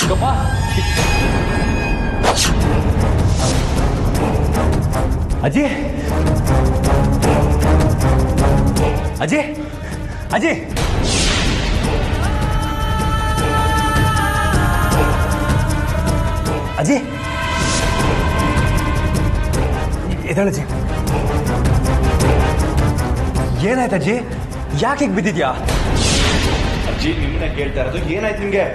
ಚಿಕ್ಕಪ್ಪ ಅಜ್ಜಿ ಅಜ್ಜಿ ಅಜ್ಜಿ ಅಜ್ಜಿ ಎದ್ದೇಳಜ್ಜಿ ಏನಾಯ್ತಜ್ಜಿ ಯಾಕೆ ಹೀಗೆ ಬಿದ್ದಿದ್ಯಾ ಅಜ್ಜಿ ನಿಮ್ಮನ್ನ ಕೇಳ್ತಾ ಇರೋದು ಏನಾಯ್ತು ನಿಮ್ಗೆ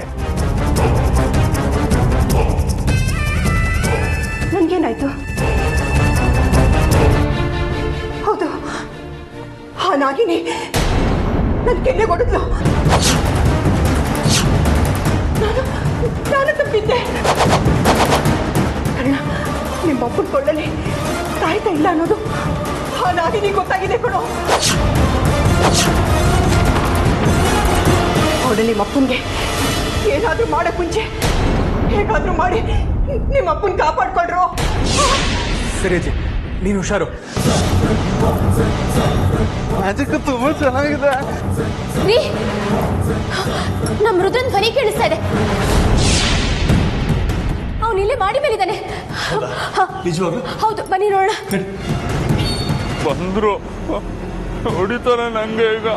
ನನ್ಗೇನಾಯ್ತು ಹೌದು ಆ ನಾಗಿನಿ ನನ್ನ ಕೆನ್ನೆ ಕೊಡಿದ್ಲು ನಾನು ತಪ್ಪಿದ್ದೆ ಕರ್ಣ ನಿಮ್ಮಪ್ಪನ ಕೊಳ್ಳಲಿ ಸಾಯ್ತಾ ಇಲ್ಲ ಅನ್ನೋದು ಆ ನಾಗಿನಿ ಗೊತ್ತಾಗಿದೆ ಕಣೋ ಅವಳು ನಿಮ್ಮಪ್ಪನಿಗೆ ಏನಾದ್ರೂ ಮಾಡಕ್ ಮುಂಚೆ ಹೇಗಾದ್ರೂ ಮಾಡಿ ನಿಮ್ಮಪ್ಪನ ಕಾಪಾಡ್ಕೊಳ್ರು ಸರಿ ಅಜ್ಜಿ ನೀನು ಹುಷಾರು ಮ್ಯಾಜಿಕ್ ತುಂಬಾ ಚೆನ್ನಾಗಿದೆ ರೀ ನಮ್ಮ ರುದ್ರನ್ ಧ್ವನಿ ಕೇಳಿಸ್ತಾ ಇದೆ ಅವನು ಇಲ್ಲೇ ಮಾಡಿ ಮೇಲಿದ್ದಾನೆ ನಿಜವಾಗ್ಲೂ ಹೌದು ಬನ್ನಿ ನೋಡೋಣ ಬಂದ್ರು ಹೊಡಿತಾರೆ ನಂಗೆ ಈಗ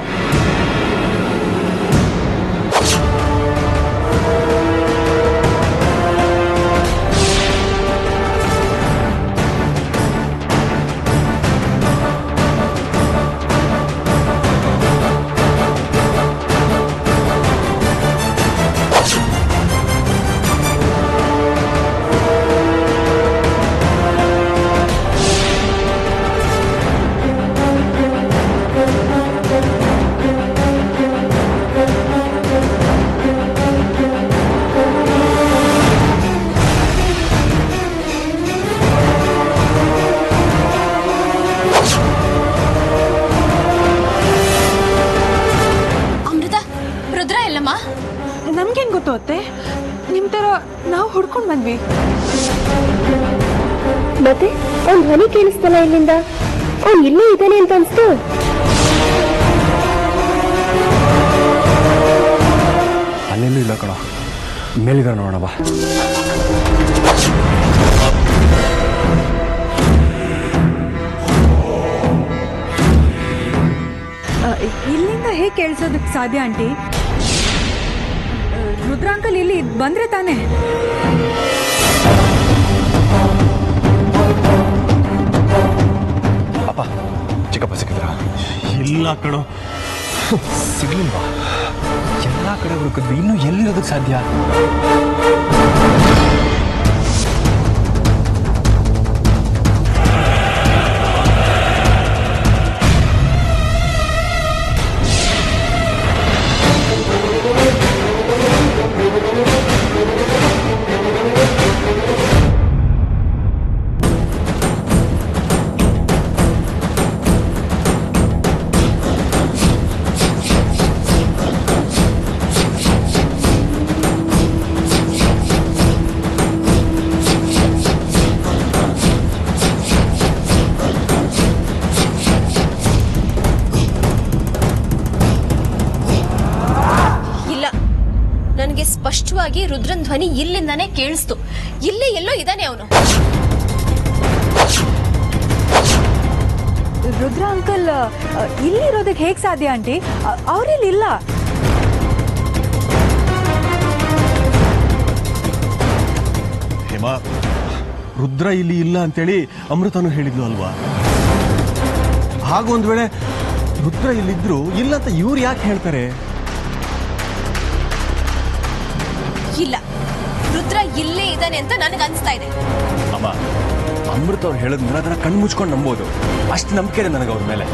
ನಮ್ಗೇನ್ ಗೊತ್ತು ಅತ್ತೆ ನಿಮ್ ತರ ನಾವು ಹುಡ್ಕೊಂಡ್ ಬಂದ್ವಿ ಮತ್ತೆ ಅವ್ನ್ ಧ್ವನಿ ಕೇಳಿಸ್ತಲ್ಲ ಇಲ್ಲಿಂದ ಅವ್ನ್ ಇಲ್ಲೇ ಇದ್ದಾನೆ ಅಂತ ಅನ್ಸ್ತು ಅಲ್ಲೆಲ್ಲೂ ಇಲ್ಲ ಕಣ ಮೇಲಿದಾರ ನೋಡೋಣ ಬಾ ಇಲ್ಲಿಂದ ಹೇಗೆ ಕೇಳಿಸೋದಕ್ಕೆ ಸಾಧ್ಯ ಆಂಟಿ ರುದ್ರಾಂಕಲ್ ಇಲ್ಲಿ ಬಂದ್ರೆ ತಾನೆ ಅಪ್ಪ ಚಿಕ್ಕಪ್ಪ ಸಿಕ್ಕಿದ್ರ ಇಲ್ಲ ಕಣೋ ಸಿಗ್ಲಿಲ್ವಾ ಎಲ್ಲ ಕಡೆ ಹುಡುಕಿದ್ವಿ ಇನ್ನೂ ಎಲ್ಲಿರೋದಕ್ಕೆ ಸಾಧ್ಯ ಸ್ಪಷ್ಟವಾಗಿ ರುದ್ರನ್ ಧ್ವನಿ ಇಲ್ಲಿಂದಾನೇ ಕೇಳಿಸ್ತು ಇಲ್ಲೇ ಎಲ್ಲೋ ಇದ್ದಾನೆ ಅವನು ರುದ್ರ ಅಂಕಲ್ ಇಲ್ಲಿರೋದಕ್ಕೆ ಹೇಗೆ ಸಾಧ್ಯ ಆಂಟಿ ಅವ್ರಿಲ್ಲಿ ಇಲ್ಲ ಹೇಮಾ ರುದ್ರ ಇಲ್ಲಿ ಇಲ್ಲ ಅಂತೇಳಿ ಅಮೃತನು ಹೇಳಿದ್ಲು ಅಲ್ವಾ ಹಾಗೊಂದ್ ವೇಳೆ ರುದ್ರ ಇಲ್ಲಿದ್ರು ಇಲ್ಲ ಅಂತ ಇವ್ರು ಯಾಕೆ ಹೇಳ್ತಾರೆ ಇಲ್ಲ ರುದ್ರ ಇಲ್ಲೇ ಇದ್ದಾನೆ ಅಂತ ನನಗೆ ಅನಿಸ್ತಾ ಇದೆ ಅಮ್ಮ ಅಮೃತ ಅವ್ರು ಹೇಳಿದ್ಮೇಲೆ ಅದನ್ನ ಕಣ್ಣು ಮುಚ್ಕೊಂಡು ನಂಬೋದು ಅಷ್ಟು ನಂಬಿಕೆ ಇದೆ ನನಗೆ ಅವ್ರ ಮೇಲೆ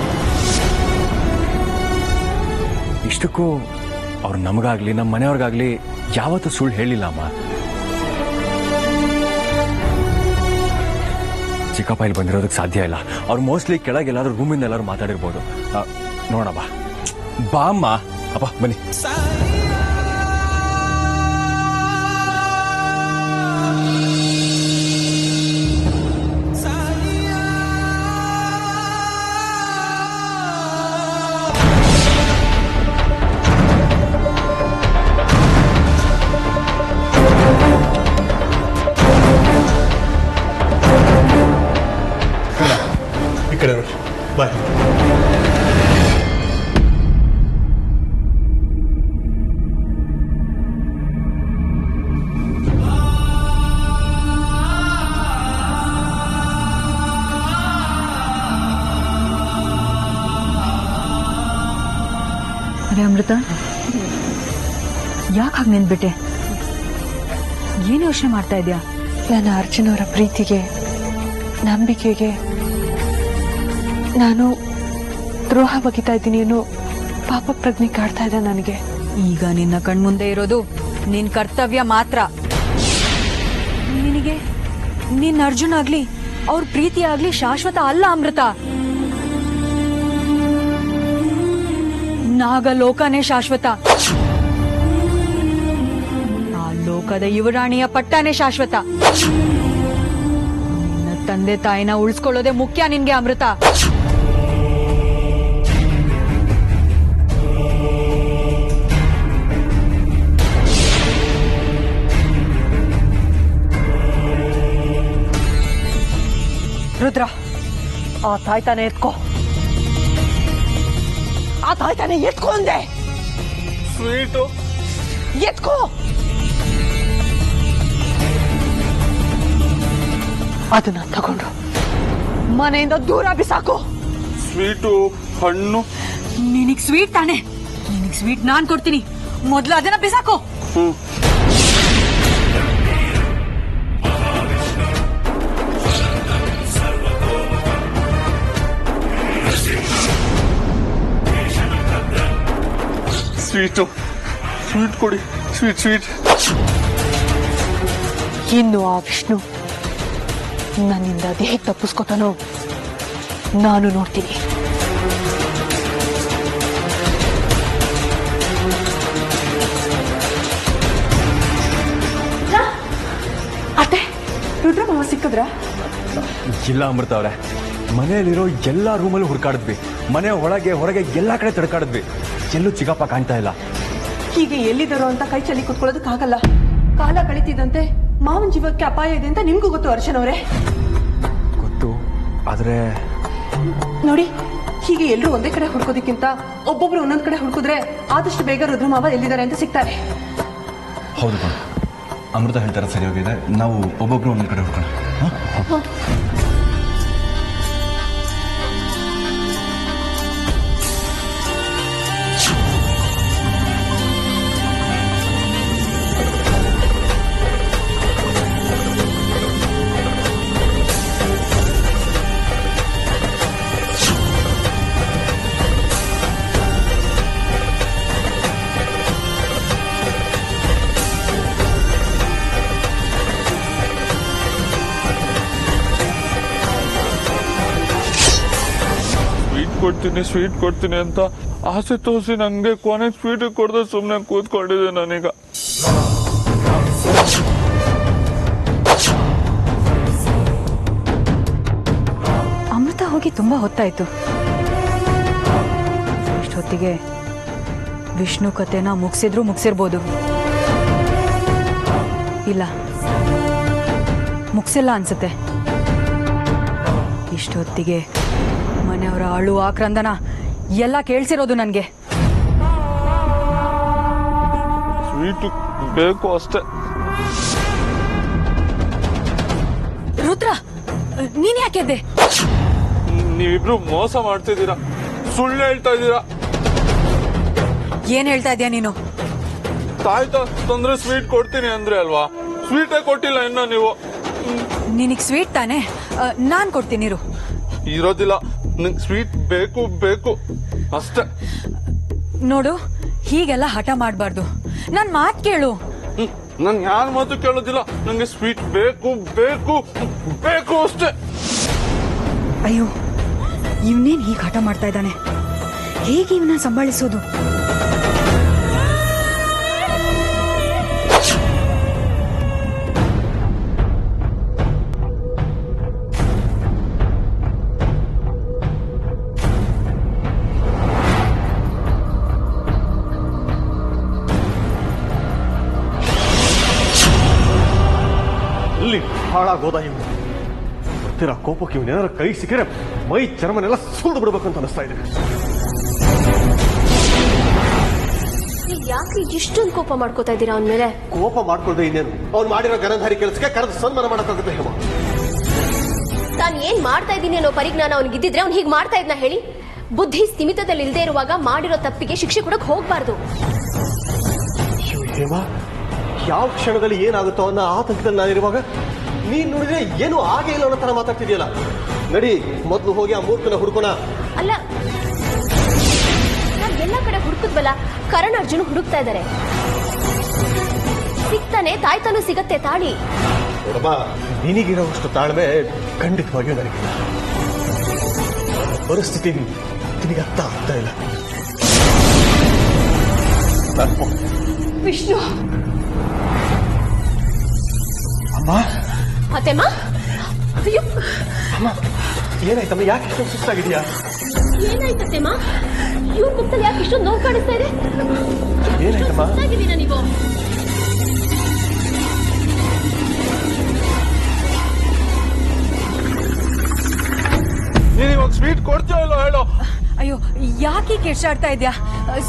ಇಷ್ಟಕ್ಕೂ ಅವ್ರು ನಮಗಾಗ್ಲಿ ನಮ್ಮ ಮನೆಯವ್ರಿಗಾಗ್ಲಿ ಯಾವತ್ತೂ ಸುಳ್ಳು ಹೇಳಿಲ್ಲ ಅಮ್ಮ ಚಿಕ್ಕಪ್ಪ ಇಲ್ಲಿ ಬಂದಿರೋದಕ್ಕೆ ಸಾಧ್ಯ ಇಲ್ಲ ಅವ್ರು ಮೋಸ್ಟ್ಲಿ ಕೆಳಗೆಲ್ಲಾದ್ರೂ ರೂಮಿಂದ ಎಲ್ಲರೂ ಮಾತಾಡಿರ್ಬೋದು ನೋಡೋಣ ಬಾ ಅಮ್ಮ ಅಪ್ಪ ಬನ್ನಿ ಅಮೃತ, ಯಾಕೆ ಹಾಗೆ ನಿಂತ್ಬಿಟ್ಟೆ? ಏನು ಯೋಚನೆ ಮಾಡ್ತಾ ಇದೆಯಾ? ನನ್ನ ಅರ್ಜುನ್ ಅವರ ಪ್ರೀತಿಗೆ, ನಂಬಿಕೆಗೆ ನಾನು ದ್ರೋಹ ಬಗಿತಾ ಇದ್ದೀನಿ ಅನ್ನೋ ಪಾಪ ಪ್ರಜ್ಞೆ ಕಾಡ್ತಾ ಇದೆ ನನಗೆ. ಈಗ ನಿನ್ನ ಕಣ್ಮುಂದೆ ಇರೋದು ನಿನ್ ಕರ್ತವ್ಯ ಮಾತ್ರ. ನಿನಗೆ ನಿನ್ನ ಅರ್ಜುನ್ ಆಗ್ಲಿ ಅವ್ರ ಪ್ರೀತಿ ಆಗ್ಲಿ ಶಾಶ್ವತ ಅಲ್ಲ ಅಮೃತ. ನಾಗಲೋಕನೇ ಶಾಶ್ವತ. ಆ ಲೋಕದ ಯುವರಾಣಿಯ ಪಟ್ಟನೇ ಶಾಶ್ವತ. ನಿನ್ನ ತಂದೆ ತಾಯಿನ ಉಳಿಸ್ಕೊಳ್ಳೋದೇ ಮುಖ್ಯ ನಿನ್ಗೆ ಅಮೃತ. ರುದ್ರ, ಆ ತಾಯ್ತಾನೆ ಎತ್ಕೋ, ಆ ತಾಯ್ತಾನೆ ಎತ್ಕೋ ಅಂದೆ. ಸ್ವೀಟು ಎತ್ಕೋ. ಅದನ್ನ ತಗೊಂಡು ಮನೆಯಿಂದ ದೂರ ಬಿಸಾಕು. ಸ್ವೀಟು ಹಣ್ಣು. ನಿನಗ್ ಸ್ವೀಟ್ ತಾನೆ? ನಿನಗ್ ಸ್ವೀಟ್ ನಾನ್ ಕೊಡ್ತೀನಿ, ಮೊದ್ಲು ಅದನ್ನ ಬಿಸಾಕು. ಸ್ವೀಟು, ಸ್ವೀಟ್ ಕೊಡಿ, ಸ್ವೀಟ್ ಸ್ವೀಟ್. ಇನ್ನು ಆ ವಿಷ್ಣು ನನ್ನಿಂದ ದೇಹ ತಪ್ಪಿಸ್ಕೊತಾನೋ ನಾನು ನೋಡ್ತೀನಿ. ಅತ್ತೆ, ರುದ್ರಮಾವ ಸಿಕ್ಕಿದ್ರ? ಇಲ್ಲ ಅಮೃತ ಅವರೇ, ಮನೆಯಲ್ಲಿರೋ ಎಲ್ಲಾ ರೂಮಲ್ಲೂ ಹುಡುಕಾಡಿದ್ವಿ. ಮನೆ ಒಳಗೆ ಹೊರಗೆ ಎಲ್ಲಾ ಕಡೆ ತಡ್ಕಾಡಿದ್ವಿ. ಎಲ್ಲೂ ಚಿಗಪ್ಪ ಕಾಣ್ತಾ ಇಲ್ಲ. ಹೀಗೆ ಎಲ್ಲಿದ್ದಾರೋ ಅಂತ ಕೈ ಚಲಿ ಕುತ್ಕೊಳ್ಳೋದಕ್ಕಾಗಲ್ಲ. ಕಾಲ ಕಳೀತಿದ್ದಂತೆ ಮಾವನ ಜೀವಕ್ಕೆ ಅಪಾಯ ಇದೆ ಅಂತ ನಿಮ್ಗೂ ಗೊತ್ತು ಅರ್ಚನ್ ಅವರೇ. ಗೊತ್ತು, ಆದ್ರೆ ನೋಡಿ, ಹೀಗೆ ಎಲ್ಲರೂ ಒಂದೇ ಕಡೆ ಹುಡ್ಕೋದಕ್ಕಿಂತ ಒಬ್ಬೊಬ್ರು ಒಂದೊಂದ್ ಕಡೆ ಹುಡುಕಿದ್ರೆ ಆದಷ್ಟು ಬೇಗ ರುದ್ರಮಾವ ಎಲ್ಲಿದ್ದಾರೆ ಅಂತ ಸಿಗ್ತಾರೆ. ಹೌದು ಕಣ, ಅಮೃತ ಹೇಳ್ತಾರೆ ಸರಿ ಹೋಗಿದೆ. ನಾವು ಒಬ್ಬೊಬ್ರು ಒಂದೊಂದು ಕಡೆ ಹುಡ್ಕೋಣ. ಸ್ವೀಟ್ ಕೊಡ್ತೀನಿ ಅಂತ ಆಸೆ ತೋರಿಸಿ ನಂಗೆ ಕೊನೆ ಸ್ವೀಟ್ ಕೊಡದೆ ಸುಮ್ಮನೆ ಕೂತ್ಕೊಂಡಿದ್ದೆ ನಾನೀಗ. ಅಮೃತ ಹೋಗಿ ತುಂಬಾ ಹೊತ್ತಾಯ್ತು. ಇಷ್ಟೊತ್ತಿಗೆ ವಿಷ್ಣು ಕಥೆನ ಮುಗಿಸಿರ್ಬೋದು. ಇಲ್ಲ, ಮುಗಿಸಿಲ್ಲ ಅನ್ಸುತ್ತೆ. ಇಷ್ಟೊತ್ತಿಗೆ ಮನೆಯವರ ಅಳು ಆಕ್ರಂದನ ಎಲ್ಲ ಕೇಳಿಸಿರೋದು ನನ್ಗೆ. ಸ್ವೀಟ್ ಬೇಕು ಅಷ್ಟೇ. ರುದ್ರ, ನೀನ್ ಯಾಕೆದ್ದೆ? ನೀವಿಬ್ರು ಮೋಸ ಮಾಡ್ತಿದ್ದೀರಾ, ಸುಳ್ಳು ಹೇಳ್ತಾ ಇದ್ದೀರಾ. ಏನ್ ಹೇಳ್ತಾ ಇದೀಯ ನೀನು? ತಾಯ್ತಾ ತೊಂದ್ರೆ ಸ್ವೀಟ್ ಕೊಡ್ತೀನಿ ಅಂದ್ರೆ ಅಲ್ವಾ? ಸ್ವೀಟೇ ಕೊಟ್ಟಿಲ್ಲ ಇನ್ನ ನೀವು. ನಿನಗ್ ಸ್ವೀಟ್ ತಾನೆ, ನಾನ್ ಕೊಡ್ತೀನಿ ಇರು. ಇರೋದಿಲ್ಲ, ನಂಗೆ ಸ್ವೀಟ್ ಬೇಕು ಅಷ್ಟೇ. ನೋಡು, ಹೀಗೆಲ್ಲ ಹಠ ಮಾಡ್ಬಾರ್ದು. ನನ್ ಮಾತ್ ಕೇಳು. ನನ್ ಯಾರ ಮಾತು ಕೇಳೋದಿಲ್ಲ. ನಂಗೆ ಸ್ವೀಟ್ ಬೇಕು ಅಷ್ಟೇ. ಅಯ್ಯೋ, ಇವನೇನ್ ಹೀಗೆ ಹಠ ಮಾಡ್ತಾ ಇದ್ದಾನೆ? ಹೇಗೆ ಇವನ ಸಂಭಾಳಿಸೋದು? ಹಾಳಾಗೋದ ಇವನು. ಬರ್ತಿರೋ ಕೋಪಕ್ಕೆ ಇವನೇನಾರ ಕೈ ಸಿಕ್ಕರೆ ಮೈ ಚರ್ಮನೆಲ್ಲ ಸುಲ್ದು ಬಿಡ್ಬೇಕಂತ ಅನಿಸ್ತಾ ಇದೆ. ಯಾಕೆ ಇಷ್ಟೊಂದು ಕೋಪ ಮಾಡ್ಕೋತಾ ಇದ್ದೀರಾ ಅವನ ಮೇಲೆ? ಕೋಪ ಮಾಡ್ಕೊಳ್ದೆ ಇನ್ನೇನು, ಅವ್ನು ಮಾಡಿರೋ ಗನಧಾರಿ ಕೆಲಸಕ್ಕೆ ಕರೆದು ಸನ್ಮಾನ ಮಾಡಕ್ಕಾಗುತ್ತೆ ಹೇಮ. ನಾನು ಏನ್ ಮಾಡ್ತಾ ಇದ್ದೀನಿ ಅನ್ನೋ ಪರಿಜ್ಞಾನ ಅವ್ನಿಗಿದ್ದಿದ್ರೆ ಅವ್ನು ಹೀಗೆ ಮಾಡ್ತಾ ಇದ್ನ ಹೇಳಿ? ಬುದ್ಧಿ ಸ್ಥಿಮಿತದಲ್ಲಿ ಇಲ್ಲದೆ ಇರುವಾಗ ಮಾಡಿರೋ ತಪ್ಪಿಗೆ ಶಿಕ್ಷೆ ಕೊಡಕ್ ಹೋಗ್ಬಾರ್ದು. ಅಯ್ಯೋ ಹೇಮ, ಯಾವ ಕ್ಷಣದಲ್ಲಿ ಏನಾಗುತ್ತೋ ಅನ್ನೋ ಆತಂಕದಲ್ಲಿ ನಾನಿರುವಾಗ ನೀನ್ ನೋಡಿದ್ರೆ ಏನು ಆಗೇ ಇಲ್ಲ ಅನ್ನೋ ತರ ಮಾತಾಡ್ತಿದ್ಯಲ್ಲ. ನಡಿ, ಮೊದ್ಲು ಹೋಗಿ ಆ ಮೂರ್ಖನ ಹುಡ್ಕೋಣ. ಅಲ್ಲ, ನಾವ್ ಎಲ್ಲ ಕಡೆ ಹುಡುಕದ್ವಲ್ಲ, ಕರಣ್ ಅರ್ಜುನ್ ಹುಡುಕ್ತಾ ಇದ್ದಾರೆ. ಸಿಗ್ತಾನೆ, ತಾಯ್ತಾನು ಸಿಗತ್ತೆ, ತಾಳಿ. ನೋಡಮ್ಮ, ನಿನಗಿರೋಷ್ಟು ತಾಳ್ಮೆ ಖಂಡಿತವಾಗಿಯೂ ನನಗಿಲ್ಲ. ಪರಿಸ್ಥಿತಿ ನಿನಗೆ ಅರ್ಥ ಆಗ್ತಾ ಇಲ್ಲ. ವಿಷ್ಣು, ಅಮ್ಮ, ಅತ್ತೆಮ್ಮ, ಅಯ್ಯೋ ಅಮ್ಮ, ಏನಾಯ್ತಮ್ಮ? ಯಾಕೆ ಇಷ್ಟೊಂದು ಸುಸ್ತಾಗಿದೆಯಾ? ಏನಾಯ್ತತ್ತೆಮ್ಮ? ಇವ್ರ ಮುಖದಲ್ಲಿ ಯಾಕೆ ಇಷ್ಟೊಂದು ನೋವು ಕಾಣಿಸ್ತಾ ಇದೆ? ಏನಾಯ್ತಮ್ಮ? ಸುಸ್ತಾಗಿದ್ದೀರಾ ನೀವು? ನೀನ್ ಇವಾಗ ಸ್ವೀಟ್ ಕೊಡ್ತೀಯೋ ಇಲ್ಲೋ ಹೇಳು. ಅಯ್ಯೋ, ಯಾಕೆ ಕಿರ್ಚಾಡ್ತಾ ಇದ್ಯಾ?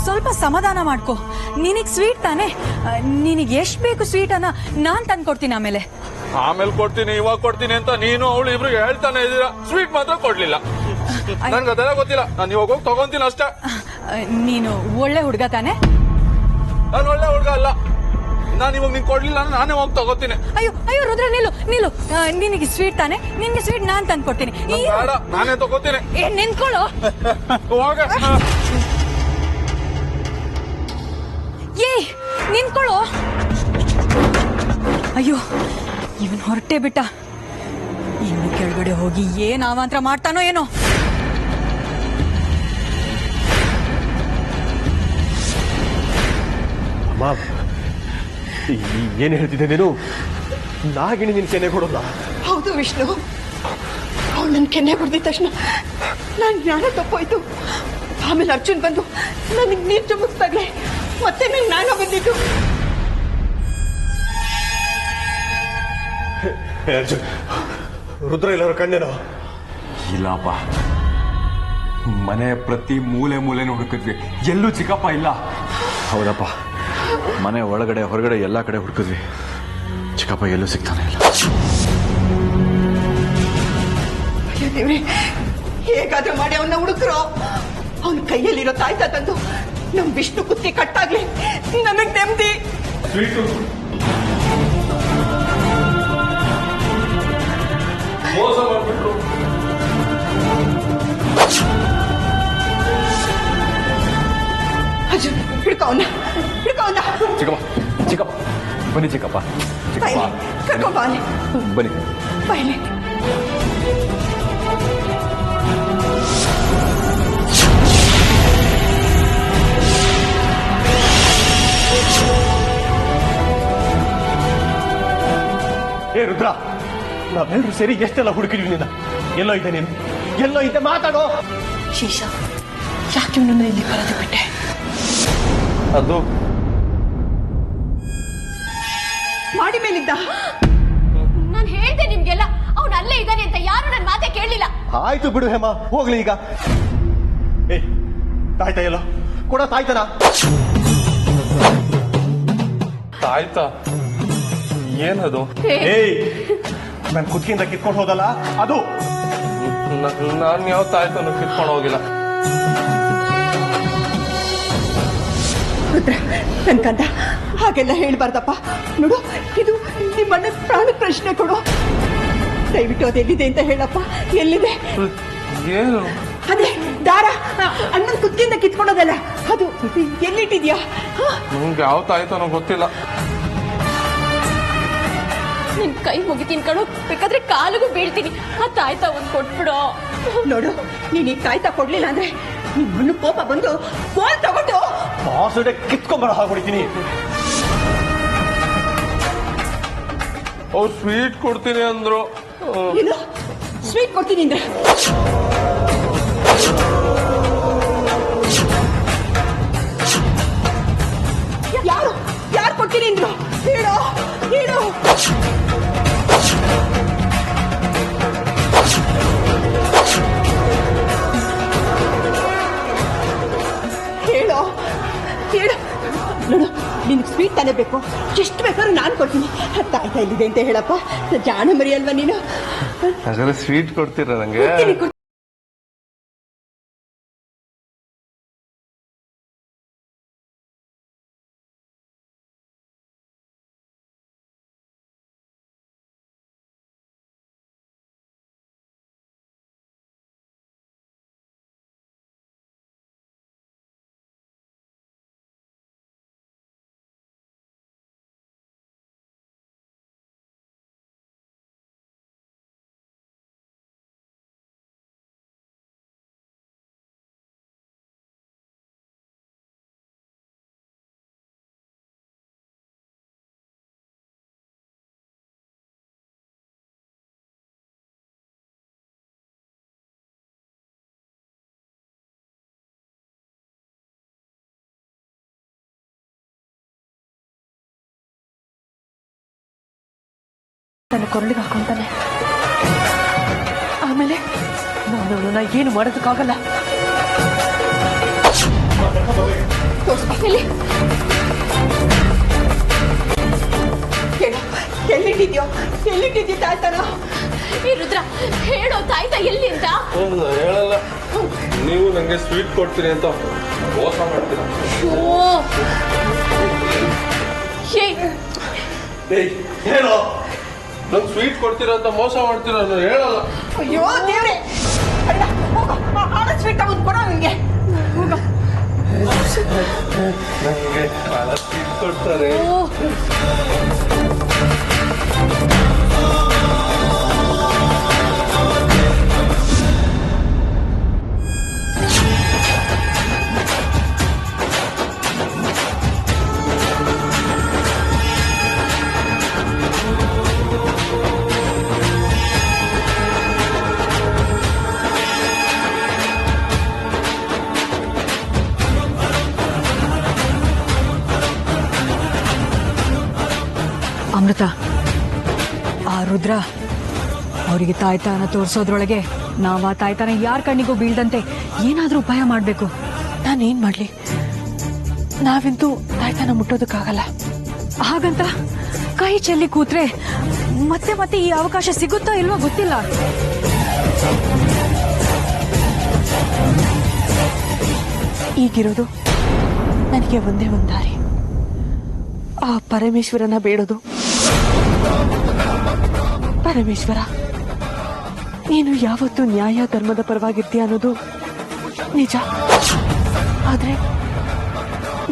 ಸ್ವಲ್ಪ ಸಮಾಧಾನ ಮಾಡ್ಕೊ. ನಿನಗ್ ಸ್ವೀಟ್ ತಾನೆ, ನಿನಗೆ ಎಷ್ಟು ಬೇಕು ಸ್ವೀಟ್ ಅನ್ನ ನಾನ್ ತಂದ್ಕೊಡ್ತೀನಿ. ಆಮೇಲೆ ಕೊಡ್ತೀನಿ, ಇವಾಗ ಕೊಡ್ತೀನಿ ಅಂತ ನೀನು ಅವಳು ಇಬ್ರು ಹೇಳ್ತಾನೆ ಇದೀರಾ. ಸ್ವೀಟ್ ಮಾತ್ರ ಕೊಡ್ಲಿಲ್ಲ. ನನ್ಗೆ ಅದೆಲ್ಲ ಗೊತ್ತಿಲ್ಲ, ನಾನು ಇವಾಗ ಹೋಗಿ ತಗೊಂತೀನಿ ಅಷ್ಟೇ. ನೀನು ಒಳ್ಳೆ ಹುಡುಗ ತಾನೆ? ನಾನು ಒಳ್ಳೆ ಹುಡುಗ ಅಲ್ಲ. ನಾನು ಇವಾಗ ನಿನ್ ಕೊಡ್ಲಿಲ್ಲ ಅಂದ್ರೆ ನಾನೇ ಹೋಗಿ ತಗೋತೀನಿ. ಅಯ್ಯೋ ಅಯ್ಯೋ ರುದ್ರ, ನಿಲ್ಲು. ನಿನಗೆ ಸ್ವೀಟ್ ತಾನೆ, ನಿನ್ಗೆ ಸ್ವೀಟ್ ನಾನ್ ತಂದ್ಕೊಡ್ತೀನಿ. ಬೇಡ, ನಾನೇ ತಗೋತೀನಿ. ನಿಂತ್ಕೊಳ್ಳೋ. ಹೋಗ. ನಿಂತ್ಕೊಳ್ಳೋ. ಅಯ್ಯೋ, ಇವನ್ ಹೊರಟೇ ಬಿಟ್ಟ. ಇನ್ನು ಕೆಳಗಡೆ ಹೋಗಿ ಏನ್ ಅವಾಂತರ ಮಾಡ್ತಾನೋ ಏನೋ. ಅಮ್ಮ, ಏನ್ ಹೇಳ್ತಿದ್ದೆ ನೀನು? ನಾಗಿಣಿ ನಿನ್ ಕೆನೆ ಕೊಡೋಲ್ಲ. ಹೌದು ವಿಷ್ಣು, ಅವಳು ನನ್ನ ಕೆನ್ನೆ ಹೊಡೆದಿದ ತಕ್ಷಣ ನಾನು ಜ್ಞಾನ ತಪ್ಪೋಯ್ತು. ಆಮೇಲೆ ಅರ್ಜುನ್ ಬಂದು ನನಗೆ ನೀರು ಚುಮ್ಮಿಸ್ದಾಗ್ಲೆ ಮತ್ತೆ ನಂಗೆ ಜ್ಞಾನ ಬಂದಿದ್ದು. ಅರ್ಜುನ್, ರುದ್ರ ಎಲ್ಲರ ಕಣ್ಣೇನೋ? ಇಲ್ಲಪ್ಪ, ಮನೆ ಪ್ರತಿ ಮೂಲೆನೂ ಹುಡುಕಿದ್ವಿ, ಎಲ್ಲೂ ಚಿಕ್ಕಪ್ಪ ಇಲ್ಲ. ಹೌದಪ್ಪ, ಮನೆ ಒಳಗಡೆ ಹೊರಗಡೆ ಎಲ್ಲ ಕಡೆ ಹುಡುಕಿದ್ವಿ, ಚಿಕ್ಕಪ್ಪ ಎಲ್ಲೂ ಸಿಗ್ತಾನೆ ಇಲ್ಲ. ಅಯ್ಯೋ ದೇವ್ರೆ, ಹೇಗಾದ್ರೂ ಮಾಡಿ ಅವನ್ನ ಹುಡುಕ್ರು. ಅವನ ಕೈಯಲ್ಲಿರೋ ತಾಯ್ತ ತಂದು ನಮ್ ವಿಷ್ಣು ಕುತ್ತಿ ಕಟ್ಟಾಗ್ಲಿ ನಮಗ್ ನೆಮ್ಮದಿ. ಮೋಸ ಮಾಡ್ಬಿಟ್ರು. ಅರ್ಜುನ್, ಹಿಡ್ಕೊ ಅವನ್ನ. ಚಿಕ್ಕಪ್ಪ ಬನ್ನಿ. ಚಿಕ್ಕಪ್ಪ ಕರ್ಕೊಂಡ್ ಬಾ ಅಲ್ಲಿ. ಬನ್ನಿ. ಬಾಯ್ಲಿ. ಏ ರುದ್ರ, ನಾವೆಲ್ಲರೂ ಸೇರಿ ಎಷ್ಟೆಲ್ಲ ಹುಡುಕಿದ್ವಿ ನಿನ್ನ. ಎಲ್ಲೋ ಇದ್ದೆ ನೀನು? ಎಲ್ಲೋ ಇದ್ದೆ? ಮಾತಾಡೋ. ಶೇಷ, ಯಾಕೆ ಇವನನ್ನ ಇಲ್ಲಿ ಕರೆದು ಬಿಟ್ಟೆ? ಅದು ಮಾಡಿ ಮೇಲಿದ್ದ. ನಾನು ಹೇಳ್ದೆ ನಿಮ್ಗೆಲ್ಲ, ಅವ್ನು ಅಲ್ಲೇ ಇದ್ದಾನೆ ಅಂತ. ಯಾರು ನನ್ನ ಮಾತೆ ಕೇಳಲಿಲ್ಲ. ಆಯ್ತು ಬಿಡು ಹೇಮ, ಹೋಗ್ಲಿ ಈಗ. ಏ, ತಾಯ್ತಾ ಎಲ್ಲೋ ಕೂಡ? ತಾಯ್ತನ ತಾಯ್ತಾ? ಏನದು? ಏಯ್, ನನ್ ಕುತ್ತಿಗೆಯಿಂದ ಕಿತ್ಕೊಂಡು ಹೋದಲ್ಲ ಅದು. ನಾನು ಯಾವ ತಾಯ್ತನು ಕಿತ್ಕೊಂಡು ಹೋಗಿಲ್ಲ. ರುದ್ರ, ನನ್ ಕಂದ, ಹಾಗೆಲ್ಲ ಹೇಳ್ಬಾರ್ದಪ್ಪ. ನೋಡು, ಇದು ನಿಮ್ಮಣ್ಣ ಪ್ರಾಣ ಪ್ರಶ್ನೆ ಕೊಡು. ದಯವಿಟ್ಟು ಅದೆಲ್ಲಿದೆ ಅಂತ ಹೇಳಪ್ಪ. ಎಲ್ಲಿದೆ? ಏನು? ಅದೇ ದಾರ, ಅಣ್ಣನ ಕುತ್ತಿಗೆಯಿಂದ ಕಿತ್ಕೊಂಡೋದಲ್ಲ ಅದು ಎಲ್ಲಿಟ್ಟಿದ್ಯಾ? ನಂಗೆ ಯಾವ ತಾಯ್ತನೋ ಗೊತ್ತಿಲ್ಲ. ನಿನ್ ಕೈ ಮುಗಿತೀನಿ ಕಣೋ, ಬೇಕಾದ್ರೆ ಕಾಲಿಗೂ ಬೀಳ್ತೀನಿ. ಆ ತಾಯ್ತಾ ಒಂದ್ ಕೊಟ್ಬಿಡೋ. ನೋಡು, ನೀನ್ ಈ ಕಾಯ್ತಾ ಕೊಡ್ಲಿಲ್ಲ ಅಂದ್ರೆ ನಿಮ್ಮನ್ನು ಕೋಪ ಬಂದು ಕೋಲ್ ತಗೊಂಡು ಬಾಸುಡೆ ಕಿತ್ಕೊಂಬರ ಹಾಕೊಡಿತೀನಿ. ಅವ್ರು ಸ್ವೀಟ್ ಕೊಡ್ತೀನಿ ಅಂದ್ರು. ಏನು ಸ್ವೀಟ್ ಕೊಡ್ತೀನಿ ಅಂದ್ರೆ? ಯಾರು ಕೊಡ್ತೀನಿ ಅಂದ್ರು? ಹೇಳು ಹೇಳು. ಹೇಳು ಹೇಳು. ನೋಡು, ನಿನ್ಗೆ ಸ್ವೀಟ್ ತಾನೇ ಬೇಕು, ಎಷ್ಟು ಬೇಕಾದ್ರೂ ನಾನು ಕೊಡ್ತೀನಿ. ತಾಯ್ತಾ ಎಲ್ಲಿದೆ ಅಂತ ಹೇಳಪ್ಪ. ಜಾಣ ಮರಿ ಅಲ್ವಾ ನೀನು? ಹಾಗಾದ್ರೆ ಸ್ವೀಟ್ ಕೊಡ್ತೀರ ನಂಗೆ? ತನ್ನ ಕೊರಳಿಗೆ ಹಾಕೊಂತಾನೆ. ಆಮೇಲೆ ನಾನು ಅವನನ್ನ ಏನು ಮಾಡೋದಕ್ಕಾಗಲ್ಲ. ಎಲ್ಲಿಟ್ಟಿದ್ಯೋ ಎಲ್ಲಿಟ್ಟಿದ್ಯೋ ತಾಯ್ತಾನ? ಈ ರುದ್ರ ಹೇಳೋ ತಾಯ್ತ ಎಲ್ಲಿ ಅಂತ. ಹೇಳಲ್ಲ, ನೀವು ನಂಗೆ ಸ್ವೀಟ್ ಕೊಡ್ತೀನಿ ಅಂತ ಮೋಸ ಮಾಡ್ತೀರಾ. ಹೇಳೋ, ನಂಗೆ ಸ್ವೀಟ್ ಕೊಡ್ತೀರಾ ಅಂತ ಮೋಸ ಮಾಡ್ತೀರಾ? ನಾನು ಹೇಳಲ್ಲ. ಅಯ್ಯೋ ದೇವ್ರೆ, ಸ್ವೀಟ್ ತಗೊಂಡು ಕೊಡೋ ನಿಂಗೆ. ನಂಗೆ ಸ್ವೀಟ್ ಕೊಡ್ತಾರೆ. ಅಮೃತ, ಆ ರುದ್ರ ಅವರಿಗೆ ತಾಯ್ತಾನ ತೋರಿಸೋದ್ರೊಳಗೆ ನಾವು ಆ ತಾಯ್ತಾನ ಯಾರ ಕಣ್ಣಿಗೂ ಬೀಳ್ದಂತೆ ಏನಾದ್ರೂ ಉಪಾಯ ಮಾಡಬೇಕು. ನಾನೇನ್ ಮಾಡ್ಲಿ? ನಾವಂತೂ ತಾಯ್ತಾನ ಮುಟ್ಟೋದಕ್ಕಾಗಲ್ಲ. ಹಾಗಂತ ಕೈ ಚೆಲ್ಲಿ ಕೂತ್ರೆ ಮತ್ತೆ ಮತ್ತೆ ಈ ಅವಕಾಶ ಸಿಗುತ್ತಾ ಇಲ್ವಾ ಗೊತ್ತಿಲ್ಲ. ಈಗಿರೋದು ನನಗೆ ಒಂದೇ ಒಂದು ದಾರಿ, ಆ ಪರಮೇಶ್ವರನ ಬೇಡೋದು. ಪರಮೇಶ್ವರ, ನೀನು ಯಾವತ್ತೂ ನ್ಯಾಯ ಧರ್ಮದ ಪರವಾಗಿರ್ತೀಯ ಅನ್ನೋದು ನಿಜ. ಆದ್ರೆ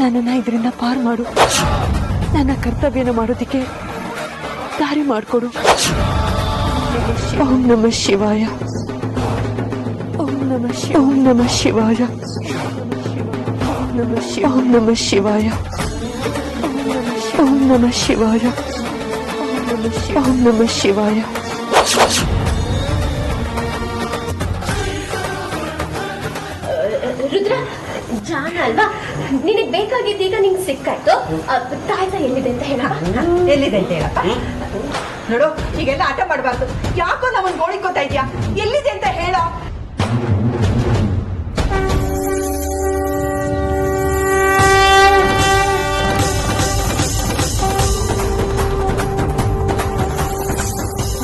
ನನ್ನನ್ನ ಇದರಿಂದ ಪಾರು ಮಾಡು. ನನ್ನ ಕರ್ತವ್ಯನ ಮಾಡೋದಿಕ್ಕೆ ದಾರಿ ಮಾಡಿಕೊಡು. ಓಂ ನಮಃ ಶಿವಾಯ. ಓಂ ನಮಃ ಶಿವಾಯ. ಓಂ ನಮಃ ಶಿವಾಯ. ಓಂ ನಮಃ ಶಿವಾಯ. ಓಂ ನಮಃ ಶಿವಾಯ. ಓಂ ನಮಃ ಶಿವಾಯ. ರುದ್ರ ಜಾಣ ಅಲ್ವಾ? ನಿನಗೆ ಬೇಕಾಗಿದ್ದೀಗ ನಿಂಗೆ ಸಿಕ್ಕಾಯ್ತು. ತಾಯ್ತ ಎಲ್ಲಿದೆ ಅಂತ ಹೇಳ. ಎಲ್ಲಿದೆ ಅಂತ ಹೇಳಪ್ಪ. ನೋಡು, ಹೀಗೆಲ್ಲ ಆಟ ಮಾಡಬಾರ್ದು. ಯಾಕೋ ನಮ್ಮನ್ ಗೋಳಿಕೋತಾ ಇದ್ಯಾ? ಎಲ್ಲಿದೆ ಅಂತ ಹೇಳ.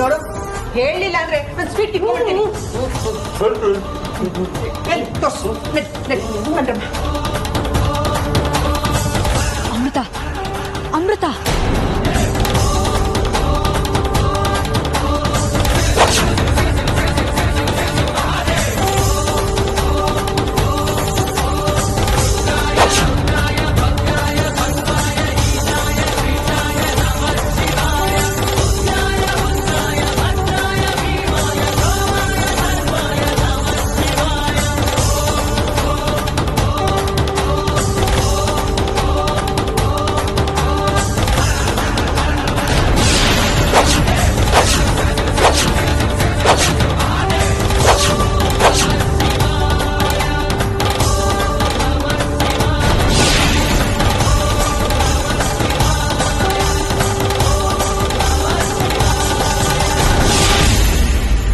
ನೋಡು, ಹೇಳಿಲ್ಲ ಅಂದ್ರೆ ನಾನು ಸ್ವೀಟ್ ತಿನ್ಕೊಂಡ್ಬಿಡ್ತೀನಿ. ಅಮೃತ, ಅಮೃತ,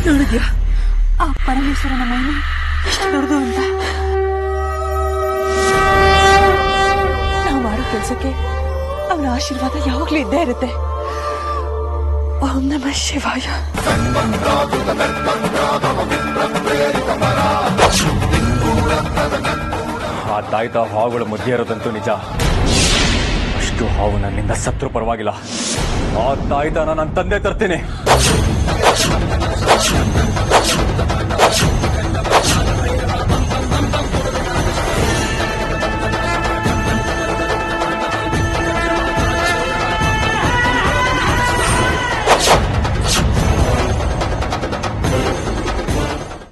ನೋಡಿದ್ಯಾ ಆ ಪರಮೇಶ್ವರನ ಮಹಿಮೆ ಎಷ್ಟು ದೊಡ್ಡದು ಅಂತ? ನಾವು ಮಾಡೋ ಕೆಲಸಕ್ಕೆ ಅವನ ಆಶೀರ್ವಾದ ಯಾವಾಗ್ಲೂ ಇದ್ದೇ ಇರುತ್ತೆ. ಓಂ ನಮಃ ಶಿವಾಯ. ಆ ತಾಯ್ತ ಹಾವುಗಳ ಮಧ್ಯೆ ಇರೋದಂತೂ ನಿಜ. ಅಷ್ಟು ಹಾವು ನನ್ನಿಂದ ಸತ್ರು ಪರವಾಗಿಲ್ಲ. ಆ ತಾಯ್ತನ ನನ್ನ ತಂದೆ ತರ್ತೀನಿ.